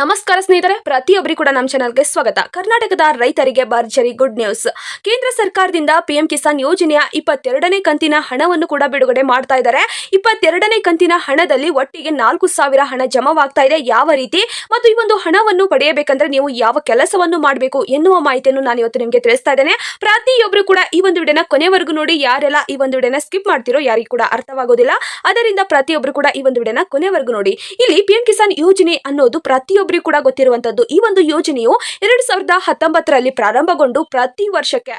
ನಮಸ್ಕಾರ ಸ್ನೇಹಿತರೆ, ಪ್ರತಿಯೊಬ್ಬರಿಗೂ ಕೂಡ ನಮ್ಮ ಚಾನೆಲ್ಗೆ ಸ್ವಾಗತ. ಕರ್ನಾಟಕದ ರೈತರಿಗೆ ಭರ್ಜರಿ ಗುಡ್ ನ್ಯೂಸ್. ಕೇಂದ್ರ ಸರ್ಕಾರದಿಂದ ಪಿಎಂ ಕಿಸಾನ್ ಯೋಜನೆಯ 22ನೇ ಕಂತಿನ ಹಣವನ್ನು ಕೂಡ ಬಿಡುಗಡೆ ಮಾಡ್ತಾ ಇದ್ದಾರೆ. 22ನೇ ಕಂತಿನ ಹಣದಲ್ಲಿ ಒಟ್ಟಿಗೆ 4,000 ಹಣ ಜಮಾವಾಗ್ತಾ ಇದೆ. ಯಾವ ರೀತಿ ಮತ್ತು ಈ ಒಂದು ಹಣವನ್ನು ಪಡೆಯಬೇಕಂದ್ರೆ ನೀವು ಯಾವ ಕೆಲಸವನ್ನು ಮಾಡಬೇಕು ಎನ್ನುವ ಮಾಹಿತಿಯನ್ನು ನಾನು ಇವತ್ತು ನಿಮಗೆ ತಿಳಿಸ್ತಾ ಇದ್ದೇನೆ. ಪ್ರತಿಯೊಬ್ಬರು ಕೂಡ ಈ ಒಂದು ವಿಡಿಯೋನ ಕೊನೆವರೆಗೂ ನೋಡಿ. ಯಾರೆಲ್ಲ ಈ ಒಂದು ವಿಡಿಯೋನ ಸ್ಕಿಪ್ ಮಾಡ್ತಿರೋ ಯಾರಿಗೂ ಕೂಡ ಅರ್ಥವಾಗೋದಿಲ್ಲ. ಅದರಿಂದ ಪ್ರತಿಯೊಬ್ಬರು ಕೂಡ ಈ ಒಂದು ವಿಡಿಯೋನ ಕೊನೆವರೆಗೂ ನೋಡಿ. ಇಲ್ಲಿ ಪಿಎಂ ಕಿಸಾನ್ ಯೋಜನೆ ಅನ್ನೋದು ಪ್ರತಿಯೊಬ್ಬರಿಗೂ ಕೂಡ ಗೊತ್ತಿರುವಂತದ್ದು. ಈ ಒಂದು ಯೋಜನೆಯು 2019ರಲ್ಲಿ ಪ್ರಾರಂಭಗೊಂಡು ಪ್ರತಿ ವರ್ಷಕ್ಕೆ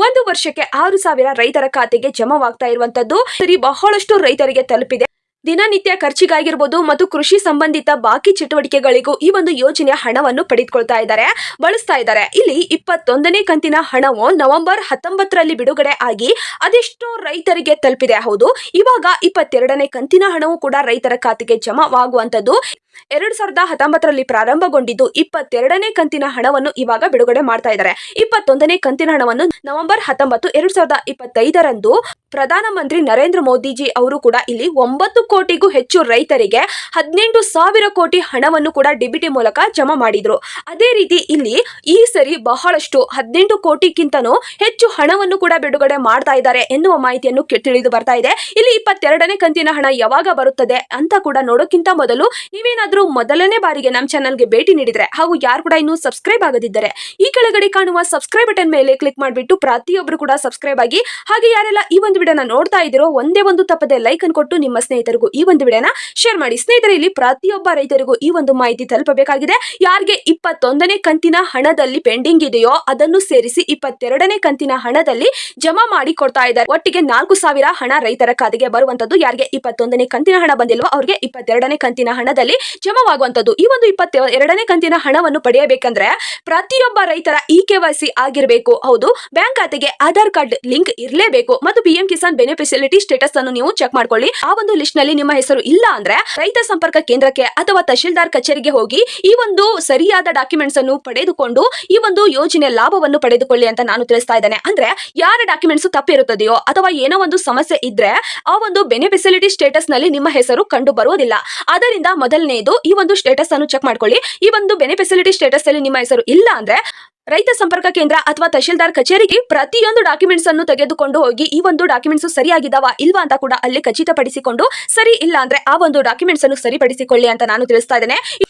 ಒಂದು ವರ್ಷಕ್ಕೆ 6,000 ರೈತರ ಖಾತೆಗೆ ಜಮಾವಾಗ್ತಾ ಇರುವಂತದ್ದು. ಸರಿ, ಬಹಳಷ್ಟು ರೈತರಿಗೆ ತಲುಪಿದೆ. ದಿನನಿತ್ಯ ಖರ್ಚಿಗಾಗಿರ್ಬೋದು ಮತ್ತು ಕೃಷಿ ಸಂಬಂಧಿತ ಬಾಕಿ ಚಟುವಟಿಕೆಗಳಿಗೂ ಈ ಒಂದು ಯೋಜನೆಯ ಹಣವನ್ನು ಪಡೆದುಕೊಳ್ತಾ ಇದ್ದಾರೆ, ಬಳಸ್ತಾ ಇದ್ದಾರೆ. ಇಲ್ಲಿ 21ನೇ ಕಂತಿನ ಹಣವು ನವೆಂಬರ್ 19ರಲ್ಲಿ ಬಿಡುಗಡೆ ಆಗಿ ಅದೆಷ್ಟೋ ರೈತರಿಗೆ ತಲುಪಿದೆ. ಹೌದು, ಇವಾಗ 22ನೇ ಕಂತಿನ ಹಣವು ಕೂಡ ರೈತರ ಖಾತೆಗೆ ಜಮಾವಾಗುವಂತದ್ದು. 2019ರಲ್ಲಿ ಪ್ರಾರಂಭಗೊಂಡಿದ್ದು 22ನೇ ಕಂತಿನ ಹಣವನ್ನು ಇವಾಗ ಬಿಡುಗಡೆ ಮಾಡ್ತಾ ಇದ್ದಾರೆ. 21ನೇ ಕಂತಿನ ಹಣವನ್ನು ನವೆಂಬರ್ 19, 2025ರಂದು ಪ್ರಧಾನಮಂತ್ರಿ ನರೇಂದ್ರ ಮೋದಿಜಿ ಅವರು ಕೂಡ ಇಲ್ಲಿ 9 ಕೋಟಿಗೂ ಹೆಚ್ಚು ರೈತರಿಗೆ 18,000 ಕೋಟಿ ಹಣವನ್ನು ಕೂಡ ಡಿಬಿಟಿ ಮೂಲಕ ಜಮಾ ಮಾಡಿದ್ರು. ಅದೇ ರೀತಿ ಇಲ್ಲಿ ಈ ಸರಿ ಬಹಳಷ್ಟು 18 ಕೋಟಿಗಿಂತನೂ ಹೆಚ್ಚು ಹಣವನ್ನು ಕೂಡ ಬಿಡುಗಡೆ ಮಾಡ್ತಾ ಇದ್ದಾರೆ ಎನ್ನುವ ಮಾಹಿತಿಯನ್ನು ತಿಳಿದು ಬರ್ತಾ ಇದೆ. ಇಲ್ಲಿ 22ನೇ ಕಂತಿನ ಹಣ ಯಾವಾಗ ಬರುತ್ತದೆ ಅಂತ ಕೂಡ ನೋಡೋಕ್ಕಿಂತ ಮೊದಲು ನೀವೇನಾದ್ರೂ ಮೊದಲನೇ ಬಾರಿಗೆ ನಮ್ಮ ಚಾನಲ್ಗೆ ಭೇಟಿ ನೀಡಿದ್ರೆ ಹಾಗೂ ಯಾರು ಕೂಡ ಇನ್ನೂ ಸಬ್ಸ್ಕ್ರೈಬ್ ಆಗದಿದ್ದರೆ ಈ ಕೆಳಗಡೆ ಕಾಣುವ ಸಬ್ಸ್ಕ್ರೈಬ್ ಬಟನ್ ಮೇಲೆ ಕ್ಲಿಕ್ ಮಾಡಿಬಿಟ್ಟು ಪ್ರತಿಯೊಬ್ಬರು ಕೂಡ ಸಬ್ಸ್ಕ್ರೈಬ್ ಆಗಿ. ಹಾಗೆ ಯಾರೆಲ್ಲ ಈ ಒಂದು ವಿಡಿಯೋನ ನೋಡ್ತಾ ಇದ್ದೀರೋ ಒಂದೇ ಒಂದು ತಪ್ಪದೆ ಲೈಕ್ ಅನ್ನು ಕೊಟ್ಟು ನಿಮ್ಮ ಸ್ನೇಹಿತರಿಗೂ ಈ ಒಂದು ವಿಡಿಯೋನ ಶೇರ್ ಮಾಡಿ. ಸ್ನೇಹಿತರೆ, ಇಲ್ಲಿ ಪ್ರತಿಯೊಬ್ಬ ರೈತರಿಗೂ ಈ ಒಂದು ಮಾಹಿತಿ ತಲುಪಬೇಕಾಗಿದೆ. ಯಾರಿಗೆ 21ನೇ ಕಂತಿನ ಹಣದಲ್ಲಿ ಪೆಂಡಿಂಗ್ ಇದೆಯೋ ಅದನ್ನು ಸೇರಿಸಿ 22ನೇ ಕಂತಿನ ಹಣದಲ್ಲಿ ಜಮಾ ಮಾಡಿ ಕೊಡ್ತಾ ಇದ್ದಾರೆ. ಒಟ್ಟಿಗೆ 4,000 ಹಣ ರೈತರ ಖಾತೆಗೆ ಬರುವಂತದ್ದು. ಯಾರಿಗೆ 21ನೇ ಕಂತಿನ ಹಣ ಬಂದಿಲ್ವೋ ಅವ್ರಿಗೆ 22ನೇ ಕಂತಿನ ಹಣದಲ್ಲಿ ಜಮಾವಾಗುವಂತದ್ದು. ಈ ಒಂದು 22ನೇ ಕಂತಿನ ಹಣವನ್ನು ಪಡೆಯಬೇಕಂದ್ರೆ ಪ್ರತಿಯೊಬ್ಬ ರೈತರ KYC ಆಗಿರಬೇಕು. ಹೌದು, ಬ್ಯಾಂಕ್ ಖಾತೆಗೆ ಆಧಾರ್ ಕಾರ್ಡ್ ಲಿಂಕ್ ಇರಲೇಬೇಕು ಮತ್ತು ಪಿಎಂ ಕಿಸಾನ್ ಬೆನಿಫಿಷಿಯಲಿಟಿ ಸ್ಟೇಟಸ್ ಅನ್ನು ನೀವು ಚೆಕ್ ಮಾಡ್ಕೊಳ್ಳಿ. ಆ ಒಂದು ಲಿಸ್ಟ್ ನಲ್ಲಿ ನಿಮ್ಮ ಹೆಸರು ಇಲ್ಲ ಅಂದ್ರೆ ರೈತ ಸಂಪರ್ಕ ಕೇಂದ್ರಕ್ಕೆ ಅಥವಾ ತಹಶೀಲ್ದಾರ್ ಕಚೇರಿಗೆ ಹೋಗಿ ಈ ಒಂದು ಸರಿಯಾದ ಡಾಕ್ಯುಮೆಂಟ್ಸ್ ಅನ್ನು ಪಡೆದುಕೊಂಡು ಈ ಒಂದು ಯೋಜನೆ ಲಾಭವನ್ನು ಪಡೆದುಕೊಳ್ಳಿ ಅಂತ ನಾನು ತಿಳಿಸ್ತಾ ಇದ್ದೇನೆ. ಅಂದ್ರೆ ಯಾರ ಡಾಕ್ಯುಮೆಂಟ್ಸ್ ತಪ್ಪಿರುತ್ತದೆಯೋ ಅಥವಾ ಏನೋ ಒಂದು ಸಮಸ್ಯೆ ಇದ್ರೆ ಆ ಒಂದು ಬೆನಿಫಿಷಿಯಲಿಟಿ ಸ್ಟೇಟಸ್ ನಲ್ಲಿ ನಿಮ್ಮ ಹೆಸರು ಕಂಡು ಬರುವುದಿಲ್ಲ. ಅದರಿಂದ ಮೊದಲನೇದು ಈ ಒಂದು ಸ್ಟೇಟಸ್ ಅನ್ನು ಚೆಕ್ ಮಾಡ್ಕೊಳ್ಳಿ. ಈ ಒಂದು ಬೆನಿಫಿಷಿಯಲಿಟಿ ಸ್ಟೇಟಸ್ ಅಲ್ಲಿ ನಿಮ್ಮ ಹೆಸರು ಇಲ್ಲ ಅಂದ್ರೆ ರೈತ ಸಂಪರ್ಕ ಕೇಂದ್ರ ಅಥವಾ ತಹಶೀಲ್ದಾರ್ ಕಚೇರಿಗೆ ಪ್ರತಿಯೊಂದು ಡಾಕ್ಯುಮೆಂಟ್ಸ್ ಅನ್ನು ತೆಗೆದುಕೊಂಡು ಹೋಗಿ ಈ ಒಂದು ಡಾಕ್ಯುಮೆಂಟ್ಸ್ ಸರಿಯಾಗಿದ್ದಾವಾ ಇಲ್ವಾ ಅಂತ ಕೂಡ ಅಲ್ಲಿ ಖಚಿತಪಡಿಸಿಕೊಂಡು, ಸರಿ ಇಲ್ಲ ಅಂದ್ರೆ ಆ ಒಂದು ಡಾಕ್ಯುಮೆಂಟ್ಸ್ ಅನ್ನು ಸರಿಪಡಿಸಿಕೊಳ್ಳಿ ಅಂತ ನಾನು ತಿಳಿಸ್ತಾ ಇದ್ದೇನೆ.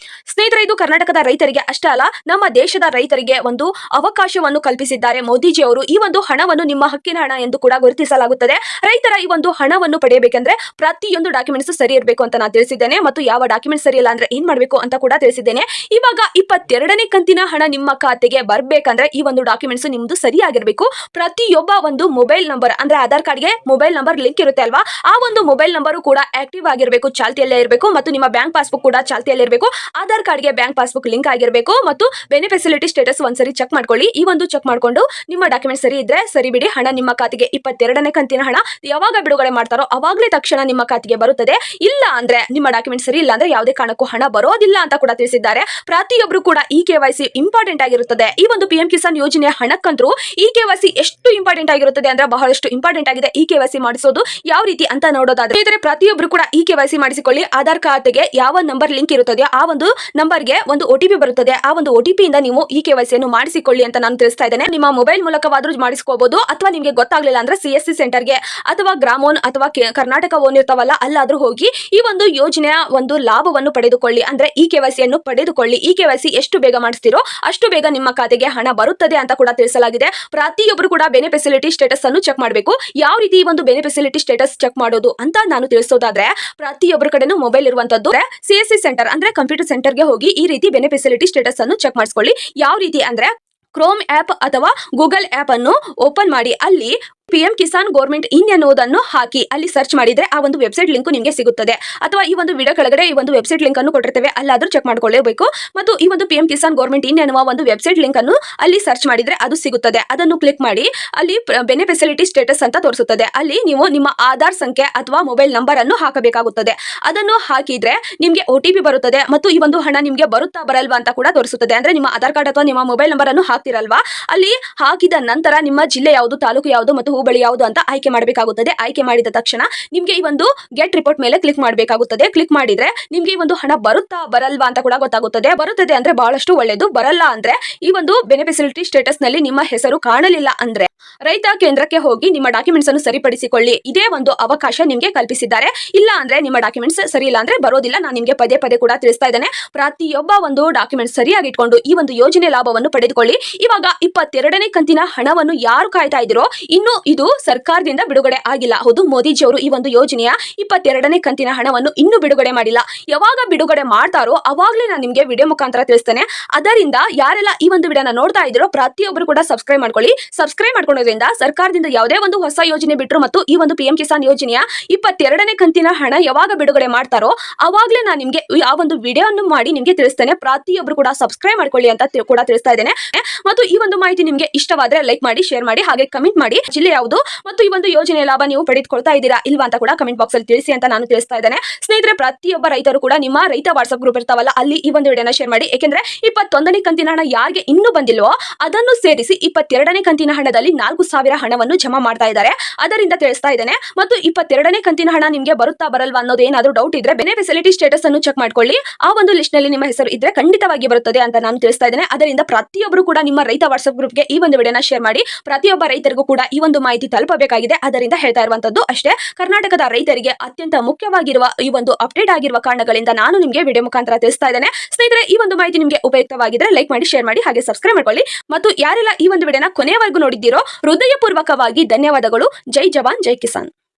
ಸ್ನೇಹಿತರೆ, ಇದು ಕರ್ನಾಟಕದ ರೈತರಿಗೆ ಅಷ್ಟೇ ಅಲ್ಲ, ನಮ್ಮ ದೇಶದ ರೈತರಿಗೆ ಒಂದು ಅವಕಾಶವನ್ನು ಕಲ್ಪಿಸಿದ್ದಾರೆ ಮೋದಿಜಿ ಅವರು. ಈ ಒಂದು ಹಣವನ್ನು ನಿಮ್ಮ ಹಕ್ಕಿನ ಹಣ ಎಂದು ಕೂಡ ಗುರುತಿಸಲಾಗುತ್ತದೆ. ರೈತರ ಈ ಒಂದು ಹಣವನ್ನು ಪಡೆಯಬೇಕಂದ್ರೆ ಪ್ರತಿಯೊಂದು ಡಾಕ್ಯುಮೆಂಟ್ಸ್ ಸರಿ ಇರಬೇಕು ಅಂತ ನಾನು ತಿಳಿಸಿದ್ದೇನೆ ಮತ್ತು ಯಾವ ಡಾಕ್ಯುಮೆಂಟ್ಸ್ ಸರಿ ಇಲ್ಲ ಅಂದ್ರೆ ಏನ್ ಮಾಡಬೇಕು ಅಂತ ಕೂಡ ತಿಳಿಸಿದ್ದೇನೆ. ಇವಾಗ 22ನೇ ಕಂತಿನ ಹಣ ನಿಮ್ಮ ಖಾತೆಗೆ ಬೇಕಂದ್ರೆ ಈ ಒಂದು ಡಾಕ್ಯುಮೆಂಟ್ಸ್ ನಿಮ್ದು ಸರಿಯಾಗಿರ್ಬೇಕು. ಪ್ರತಿಯೊಬ್ಬ ಒಂದು ಮೊಬೈಲ್ ನಂಬರ್ ಅಂದ್ರೆ ಆಧಾರ್ ಕಾರ್ಡ್ಗೆ ಮೊಬೈಲ್ ನಂಬರ್ ಲಿಂಕ್ ಇರುತ್ತೆ ಅಲ್ವಾ, ಆ ಒಂದು ಮೊಬೈಲ್ ನಂಬರ್ ಕೂಡ ಆಕ್ಟಿವ್ ಆಗಿರಬೇಕು, ಚಾಲ್ತಿಯಲ್ಲೇ ಇರಬೇಕು ಮತ್ತು ನಿಮ್ಮ ಬ್ಯಾಂಕ್ ಪಾಸ್ಬುಕ್ ಕೂಡ ಚಾಲ್ತಿಯಲ್ಲಿ ಇರಬೇಕು. ಆಧಾರ್ ಕಾರ್ಡ್ಗೆ ಬ್ಯಾಂಕ್ ಪಾಸ್ಬುಕ್ ಲಿಂಕ್ ಆಗಿರಬೇಕು ಮತ್ತು ಬೆನಿಫಿಷಿಯಲಿಟಿ ಸ್ಟೇಟಸ್ ಒಂದ್ಸರಿ ಚೆಕ್ ಮಾಡ್ಕೊಳ್ಳಿ. ಈ ಒಂದು ಚೆಕ್ ಮಾಡ್ಕೊಂಡು ನಿಮ್ಮ ಡಾಕ್ಯುಮೆಂಟ್ ಸರಿ ಇದ್ರೆ ಸರಿ ಬಿಡಿ, ಹಣ ನಿಮ್ಮ ಖಾತೆಗೆ 22ನೇ ಕಂತಿನ ಹಣ ಯಾವಾಗ ಬಿಡುಗಡೆ ಮಾಡ್ತಾರೋ ಅವಾಗಲೇ ತಕ್ಷಣ ನಿಮ್ಮ ಖಾತೆಗೆ ಬರುತ್ತದೆ. ಇಲ್ಲ ಅಂದ್ರೆ ನಿಮ್ಮ ಡಾಕ್ಯುಮೆಂಟ್ ಸರಿ ಇಲ್ಲ ಅಂದ್ರೆ ಯಾವುದೇ ಕಾರಣಕ್ಕೂ ಹಣ ಬರೋದಿಲ್ಲ ಅಂತ ಕೂಡ ತಿಳಿಸಿದ್ದಾರೆ. ಪ್ರತಿಯೊಬ್ಬರು ಕೂಡ KYC ಇಂಪಾರ್ಟೆಂಟ್ ಆಗಿರುತ್ತದೆ. ಈ ಒಂದು ಪಿಎಂ ಕಿಸಾನ್ ಯೋಜನೆಯ ಹಣಕ್ಕಂತರೂ KYC ಎಷ್ಟು ಇಂಪಾರ್ಟೆಂಟ್ ಆಗಿರುತ್ತದೆ ಅಂದ್ರೆ ಬಹಳಷ್ಟು ಇಂಪಾರ್ಟೆಂಟ್ ಆಗಿದೆ. KYC ಮಾಡಿಸೋದು ಯಾವ ರೀತಿ ಅಂತ ನೋಡೋದಾದ್ರೆ ಪ್ರತಿಯೊಬ್ಬರು ಕೂಡ KYC ಮಾಡಿಸಿಕೊಳ್ಳಿ. ಆಧಾರ್ ಖಾತೆಗೆ ಯಾವ ನಂಬರ್ ಲಿಂಕ್ ಇರುತ್ತದೆಯೋ ಆ ಒಂದು ನಂಬರ್ಗೆ ಒಂದು OTP ಬರುತ್ತದೆ. ಆ ಒಂದು OTP ಇಂದ ನೀವು KYC ಅನ್ನು ಮಾಡಿಸಿಕೊಳ್ಳಿ ಅಂತ ನಾನು ತಿಳಿಸ್ತಾ ಇದ್ದೇನೆ. ನಿಮ್ಮ ಮೊಬೈಲ್ ಮೂಲಕವಾದ್ರೂ ಮಾಡಿಸ್ಕೋಬಹುದು ಅಥವಾ ನಿಮಗೆ ಗೊತ್ತಾಗ್ಲಿಲ್ಲ ಅಂದ್ರೆ CSC ಸೆಂಟರ್ಗೆ ಅಥವಾ ಗ್ರಾಮೋನ್ ಅಥವಾ ಕರ್ನಾಟಕ ಓನ್ ಇರ್ತಾವಲ್ಲ ಅಲ್ಲಾದ್ರೂ ಹೋಗಿ ಈ ಒಂದು ಯೋಜನೆಯ ಒಂದು ಲಾಭವನ್ನು ಪಡೆದುಕೊಳ್ಳಿ. ಅಂದ್ರೆ KYC ಅನ್ನು ಪಡೆದುಕೊಳ್ಳಿ. KYC ಎಷ್ಟು ಬೇಗ ಮಾಡಿಸ್ತೀರೋ ಅಷ್ಟು ಬೇಗ ನಿಮ್ಮ ಖಾತೆಗೆ ಹಣ ಬರುತ್ತದೆ ಅಂತ ಕೂಡ ತಿಳಿಸಲಾಗಿದೆ. ಪ್ರತಿಯೊಬ್ಬರು ಕೂಡ ಬೆನಿಫಿಷಿಯಲಿಟಿ ಸ್ಟೇಟಸ್ ಅನ್ನು ಚೆಕ್ ಮಾಡಬೇಕು. ಯಾವ ರೀತಿ ಈ ಒಂದು ಬೆನಿಫಿಷಿಯಲಿಟಿ ಸ್ಟೇಟಸ್ ಚೆಕ್ ಮಾಡೋದು ಅಂತ ನಾನು ತಿಳಿಸೋದಾದ್ರೆ ಪ್ರತಿಯೊಬ್ಬರ ಕಡೆನೂ ಮೊಬೈಲ್ ಇರುವಂತದ್ದು CSC ಸೆಂಟರ್ ಅಂದ್ರೆ ಕಂಪ್ಯೂಟರ್ ಸೆಂಟರ್ಗೆ ಹೋಗಿ ಈ ರೀತಿ ಬೆನಿಫಿಷಿಯಲಿಟಿ ಸ್ಟೇಟಸ್ ಅನ್ನು ಚೆಕ್ ಮಾಡಿಸ್ಕೊಳ್ಳಿ. ಯಾವ ರೀತಿ ಅಂದ್ರೆ ಕ್ರೋಮ್ ಆಪ್ ಅಥವಾ ಗೂಗಲ್ ಆಪ್ ಅನ್ನು ಓಪನ್ ಮಾಡಿ ಅಲ್ಲಿ ಪಿಎಂ ಕಿಸಾನ್ ಗೌರ್ಮೆಂಟ್ ಇನ್ ಎನ್ನುವುದನ್ನು ಹಾಕಿ ಅಲ್ಲಿ ಸರ್ಚ್ ಮಾಡಿದ್ರೆ ಆ ಒಂದು ವೆಬ್ಸೈಟ್ ಲಿಂಕ್ ನಿಮಗೆ ಸಿಗುತ್ತದೆ. ಅಥವಾ ಈ ಒಂದು ವಿಡಿಯೋ ಕೆಳಗಡೆ ಈ ಒಂದು ವೆಬ್ಸೈಟ್ ಲಿಂಕ್ ಅನ್ನು ಕೊಟ್ಟಿರ್ತೇವೆ, ಅಲ್ಲಾದ್ರೂ ಚೆಕ್ ಮಾಡ್ಕೊಳ್ಳೇಬೇಕು. ಮತ್ತು ಈ ಒಂದು ಪಿಎಂ ಕಿಸಾನ್ ಗೌರ್ಮೆಂಟ್ ಇನ್ ಎನ್ನುವ ಒಂದು ವೆಬ್ಸೈಟ್ ಲಿಂಕ್ ಅನ್ನು ಅಲ್ಲಿ ಸರ್ಚ್ ಮಾಡಿದ್ರೆ ಅದು ಸಿಗುತ್ತದೆ. ಅದನ್ನು ಕ್ಲಿಕ್ ಮಾಡಿ ಅಲ್ಲಿ ಬೆನಿಫಿಷಿಯಲಿಟಿ ಸ್ಟೇಟಸ್ ಅಂತ ತೋರಿಸುತ್ತದೆ. ಅಲ್ಲಿ ನೀವು ನಿಮ್ಮ ಆಧಾರ್ ಸಂಖ್ಯೆ ಅಥವಾ ಮೊಬೈಲ್ ನಂಬರ್ ಅನ್ನು ಹಾಕಬೇಕಾಗುತ್ತದೆ. ಅದನ್ನು ಹಾಕಿದ್ರೆ ನಿಮಗೆ OTP ಬರುತ್ತದೆ ಮತ್ತು ಈ ಒಂದು ಹಣ ನಿಮಗೆ ಬರುತ್ತಾ ಬರಲ್ವಾ ಅಂತ ಕೂಡ ತೋರಿಸುತ್ತದೆ. ಅಂದ್ರೆ ನಿಮ್ಮ ಆಧಾರ್ ಕಾರ್ಡ್ ಅಥವಾ ನಿಮ್ಮ ಮೊಬೈಲ್ ನಂಬರ್ ಅನ್ನು ಹಾಕ್ತಿರಲ್ವಾ, ಅಲ್ಲಿ ಹಾಕಿದ ನಂತರ ನಿಮ್ಮ ಜಿಲ್ಲೆ ಯಾವುದು, ತಾಲೂಕು ಯಾವುದು ಮತ್ತು ಹೋಬಳಿ ಯಾವುದು ಅಂತ ಆಯ್ಕೆ ಮಾಡಬೇಕಾಗುತ್ತದೆ. ಆಯ್ಕೆ ಮಾಡಿದ ತಕ್ಷಣ ನಿಮಗೆ ಈ ಒಂದು ಗೆಟ್ ರಿಪೋರ್ಟ್ ಮೇಲೆ ಕ್ಲಿಕ್ ಮಾಡಬೇಕಾಗುತ್ತದೆ. ಕ್ಲಿಕ್ ಮಾಡಿದ್ರೆ ನಿಮಗೆ ಈ ಒಂದು ಹಣ ಬರುತ್ತಾ ಬರಲ್ವಾ ಅಂತ ಕೂಡ ಗೊತ್ತಾಗುತ್ತದೆ. ಬರುತ್ತದೆ ಅಂದ್ರೆ ಬಹಳಷ್ಟು ಒಳ್ಳೆಯದು, ಬರಲ್ಲ ಅಂದ್ರೆ ಈ ಒಂದು ಬೆನಿಫಿಷಿಯರಿ ಸ್ಟೇಟಸ್ ನಲ್ಲಿ ನಿಮ್ಮ ಹೆಸರು ಕಾಣಲಿಲ್ಲ ಅಂದ್ರೆ ರೈತ ಕೇಂದ್ರಕ್ಕೆ ಹೋಗಿ ನಿಮ್ಮ ಡಾಕ್ಯುಮೆಂಟ್ಸ್ ಅನ್ನು ಸರಿಪಡಿಸಿಕೊಳ್ಳಿ. ಇದೇ ಒಂದು ಅವಕಾಶ ನಿಮಗೆ ಕಲ್ಪಿಸಿದ್ದಾರೆ. ಇಲ್ಲ ಅಂದ್ರೆ ನಿಮ್ಮ ಡಾಕ್ಯುಮೆಂಟ್ಸ್ ಸರಿ ಇಲ್ಲ ಅಂದ್ರೆ ಬರೋದಿಲ್ಲ. ನಾನು ನಿಮಗೆ ಪದೇ ಪದೇ ಕೂಡ ತಿಳಿಸ್ತಾ ಇದ್ದೇನೆ, ಪ್ರತಿಯೊಬ್ಬ ಒಂದು ಡಾಕ್ಯುಮೆಂಟ್ ಸರಿಯಾಗಿ ಇಟ್ಕೊಂಡು ಈ ಒಂದು ಯೋಜನೆ ಲಾಭವನ್ನು ಪಡೆದುಕೊಳ್ಳಿ. ಇವಾಗ 22ನೇ ಕಂತಿನ ಹಣವನ್ನು ಯಾರು ಕಾಯ್ತಾ ಇದ್ದೀರೋ ಇನ್ನು ಇದು ಸರ್ಕಾರದಿಂದ ಬಿಡುಗಡೆ ಆಗಿಲ್ಲ. ಹೌದು, ಮೋದಿಜಿ ಅವರು ಈ ಒಂದು ಯೋಜನೆಯ 22ನೇ ಕಂತಿನ ಹಣವನ್ನು ಇನ್ನೂ ಬಿಡುಗಡೆ ಮಾಡಿಲ್ಲ. ಯಾವಾಗ ಬಿಡುಗಡೆ ಮಾಡ್ತಾರೋ ಅವಾಗಲೇ ನಾನು ನಿಮಗೆ ವಿಡಿಯೋ ಮುಖಾಂತರ ತಿಳಿಸ್ತೇನೆ. ಅದರಿಂದ ಯಾರೆಲ್ಲ ಈ ಒಂದು ವಿಡಿಯೋನ ನೋಡ್ತಾ ಇದ್ದೀರೋ ಪ್ರತಿಯೊಬ್ಬರು ಕೂಡ ಸಬ್ಸ್ಕ್ರೈಬ್ ಮಾಡ್ಕೊಳ್ಳಿ. ಸಬ್ಸ್ಕ್ರೈಬ್ ಮಾಡ್ಕೊಳ್ಳೋದ್ರಿಂದ ಸರ್ಕಾರದಿಂದ ಯಾವುದೇ ಒಂದು ಹೊಸ ಯೋಜನೆ ಬಿಟ್ಟರು ಮತ್ತು ಈ ಒಂದು PM ಕಿಸಾನ್ ಯೋಜನೆಯ 22ನೇ ಕಂತಿನ ಹಣ ಯಾವಾಗ ಬಿಡುಗಡೆ ಮಾಡ್ತಾರೋ ಅವಾಗಲೇ ನಾನು ನಿಮಗೆ ಆ ಒಂದು ವಿಡಿಯೋವನ್ನು ಮಾಡಿ ನಿಮಗೆ ತಿಳಿಸ್ತೇನೆ. ಪ್ರತಿಯೊಬ್ಬರು ಕೂಡ ಸಬ್ಸ್ಕ್ರೈಬ್ ಮಾಡ್ಕೊಳ್ಳಿ ಅಂತ ಕೂಡ ತಿಳಿಸ್ತಾ ಇದ್ದೇನೆ. ಮತ್ತು ಈ ಒಂದು ಮಾಹಿತಿ ನಿಮಗೆ ಇಷ್ಟವಾದ್ರೆ ಲೈಕ್ ಮಾಡಿ, ಶೇರ್ ಮಾಡಿ, ಹಾಗೆ ಕಮೆಂಟ್ ಮಾಡಿ ಜಿಲ್ಲೆ ಯಾವುದು ಮತ್ತು ಈ ಒಂದು ಯೋಜನೆ ಲಾಭ ನೀವು ಪಡೆದುಕೊಳ್ತಾ ಇದ್ದೀರಾ ಇಲ್ವಾ ಅಂತ ಕೂಡ ಕಮೆಂಟ್ ಬಾಕ್ಸ್ ಅಲ್ಲಿ ತಿಳಿಸಿ ಅಂತ ನಾನು ತಿಳಿಸ್ತಾ ಇದ್ದೇನೆ. ಸ್ನೇಹಿತರೆ, ಪ್ರತಿಯೊಬ್ಬ ರೈತರು ಕೂಡ ನಿಮ್ಮ ರೈತ ವಾಟ್ಸ್ಆಪ್ ಗ್ರೂಪ್ ಇರ್ತಾವಲ್ಲ ಅಲ್ಲಿ ಈ ಒಂದು ವಿಡಿಯೋನ ಶೇರ್ ಮಾಡಿ. ಯಾಕೆಂದ್ರೆ 21ನೇ ಕಂತಿನ ಹಣ ಯಾರಿಗೆ ಇನ್ನೂ ಬಂದಿಲ್ವೋ ಅದನ್ನು ಸೇರಿಸಿ 22ನೇ ಕಂತಿನ ಹಣದಲ್ಲಿ 4,000 ಹಣವನ್ನು ಜಮಾ ಮಾಡ್ತಾ ಇದ್ದಾರೆ. ಅದರಿಂದ ತಿಳಿಸ್ತಾ ಇದ್ದೇನೆ. ಮತ್ತು 22ನೇ ಕಂತಿನ ಹಣ ನಿಮಗೆ ಬರುತ್ತಾ ಬರಲ್ವಾ ಅನ್ನೋದು ಏನಾದರೂ ಡೌಟ್ ಇದ್ರೆ ಬೆನಿಫಿಷಿಯರಿ ಸ್ಟೇಟಸ್ ಅನ್ನು ಚೆಕ್ ಮಾಡ್ಕೊಳ್ಳಿ. ಆ ಒಂದು ಲಿಸ್ಟ್ ನಲ್ಲಿ ನಿಮ್ಮ ಹೆಸರು ಇದ್ರೆ ಖಂಡಿತವಾಗಿ ಬರುತ್ತದೆ ಅಂತ ನಾನು ತಿಳಿಸ್ತಾ ಇದ್ದೇನೆ. ಅದರಿಂದ ಪ್ರತಿಯೊಬ್ಬರು ಕೂಡ ನಿಮ್ಮ ರೈತ ವಾಟ್ಸ್ಆಪ್ ಗ್ರೂಪ್ಗೆ ಈ ಒಂದು ವಿಡಿಯೋನ ಶೇರ್ ಮಾಡಿ. ಪ್ರತಿಯೊಬ್ಬ ರೈತರಿಗೂ ಕೂಡ ಈ ಒಂದು ಮಾಹಿತಿ ತಲುಪಬೇಕಾಗಿದೆ. ಅದರಿಂದ ಹೇಳ್ತಾ ಇರುವಂತದ್ದು ಅಷ್ಟೇ. ಕರ್ನಾಟಕದ ರೈತರಿಗೆ ಅತ್ಯಂತ ಮುಖ್ಯವಾಗಿರುವ ಈ ಒಂದು ಅಪ್ಡೇಟ್ ಆಗಿರುವ ಕಾರಣಗಳಿಂದ ನಾನು ನಿಮಗೆ ವಿಡಿಯೋ ಮುಖಾಂತರ ತಿಳಿಸ್ತಾ ಇದ್ದೇನೆ. ಸ್ನೇಹಿತರೆ, ಈ ಒಂದು ಮಾಹಿತಿ ನಿಮಗೆ ಉಪಯುಕ್ತವಾಗಿದ್ರೆ ಲೈಕ್ ಮಾಡಿ, ಶೇರ್ ಮಾಡಿ, ಹಾಗೆ ಸಬ್ಸ್ಕ್ರೈಬ್ ಮಾಡ್ಕೊಳ್ಳಿ. ಮತ್ತು ಯಾರೆಲ್ಲ ಈ ಒಂದು ವಿಡಿಯೋನ ಕೊನೆಯವರೆಗೂ ನೋಡಿದ್ದೀರೋ ಹೃದಯಪೂರ್ವಕವಾಗಿ ಧನ್ಯವಾದಗಳು. ಜೈ ಜವಾನ್, ಜೈ ಕಿಸಾನ್.